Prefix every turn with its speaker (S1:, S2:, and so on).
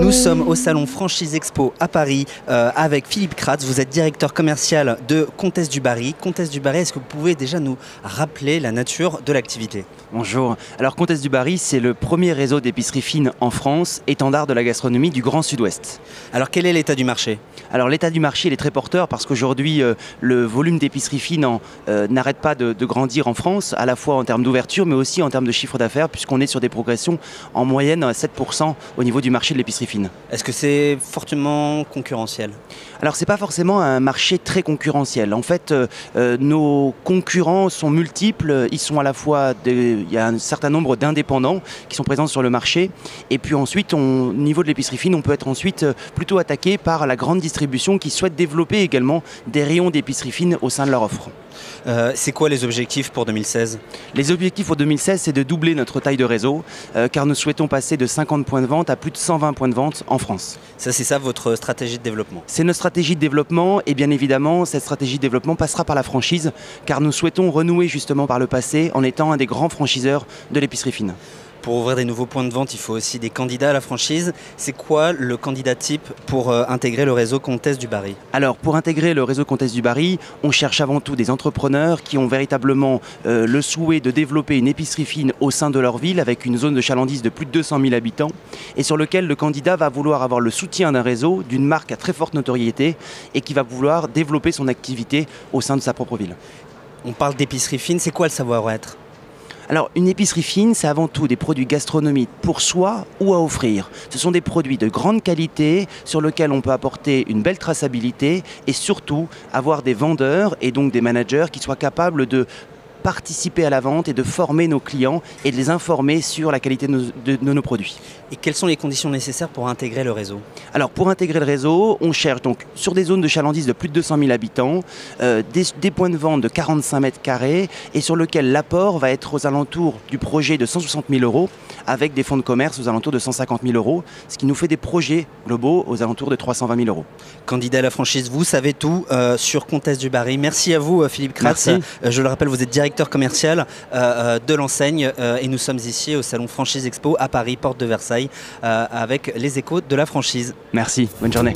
S1: Nous sommes au salon Franchise Expo à Paris avec Philippe Kratz. Vous êtes directeur commercial de Comtesse du Barry. Comtesse du Barry, est-ce que vous pouvez déjà nous rappeler la nature de l'activité?
S2: Bonjour. Alors Comtesse du Barry, c'est le premier réseau d'épiceries fines en France, étendard de la gastronomie du Grand Sud-Ouest.
S1: Alors quel est l'état du marché?
S2: Alors l'état du marché il est très porteur parce qu'aujourd'hui le volume d'épiceries fines n'arrête pas de grandir en France, à la fois en termes d'ouverture mais aussi en termes de chiffre d'affaires, puisqu'on est sur des progressions en moyenne à 7% au niveau du marché de l'épicerie fine.
S1: Est-ce que c'est fortement concurrentiel?
S2: Alors c'est pas forcément un marché très concurrentiel. En fait, nos concurrents sont multiples. Ils sont à la fois, il y a un certain nombre d'indépendants qui sont présents sur le marché. Et puis ensuite, au niveau de l'épicerie fine, on peut être ensuite plutôt attaqué par la grande distribution qui souhaite développer également des rayons d'épicerie fine au sein de leur offre.
S1: C'est quoi les objectifs pour 2016?
S2: Les objectifs pour 2016, c'est de doubler notre taille de réseau, car nous souhaitons passer de 50 points de vente à plus de 120 points de vente en France.
S1: C'est ça votre stratégie de développement?
S2: C'est notre stratégie de développement, et bien évidemment, cette stratégie de développement passera par la franchise, car nous souhaitons renouer justement par le passé en étant un des grands franchiseurs de l'épicerie fine.
S1: Pour ouvrir des nouveaux points de vente, il faut aussi des candidats à la franchise. C'est quoi le candidat type pour intégrer le réseau Comtesse du Barry?
S2: Alors, pour intégrer le réseau Comtesse du Barry, on cherche avant tout des entrepreneurs qui ont véritablement le souhait de développer une épicerie fine au sein de leur ville avec une zone de chalandise de plus de 200 000 habitants et sur lequel le candidat va vouloir avoir le soutien d'un réseau, d'une marque à très forte notoriété et qui va vouloir développer son activité au sein de sa propre ville.
S1: On parle d'épicerie fine, c'est quoi le savoir-être?
S2: Alors, une épicerie fine, c'est avant tout des produits gastronomiques pour soi ou à offrir. Ce sont des produits de grande qualité sur lesquels on peut apporter une belle traçabilité et surtout avoir des vendeurs et donc des managers qui soient capables de participer à la vente et de former nos clients et de les informer sur la qualité de nos produits.
S1: Et quelles sont les conditions nécessaires pour intégrer le réseau?
S2: Alors pour intégrer le réseau, on cherche donc sur des zones de chalandise de plus de 200 000 habitants, des points de vente de 45 mètres carrés et sur lequel l'apport va être aux alentours du projet de 160 000 € avec des fonds de commerce aux alentours de 150 000 €, ce qui nous fait des projets globaux aux alentours de 320 000 €.
S1: Candidat à la franchise, vous savez tout sur Comtesse du Barry. Merci à vous Philippe Kratz. Je le rappelle, vous êtes directeur commercial de l'enseigne et nous sommes ici au salon Franchise Expo à Paris, porte de Versailles, avec les échos de la franchise.
S2: Merci, bonne journée.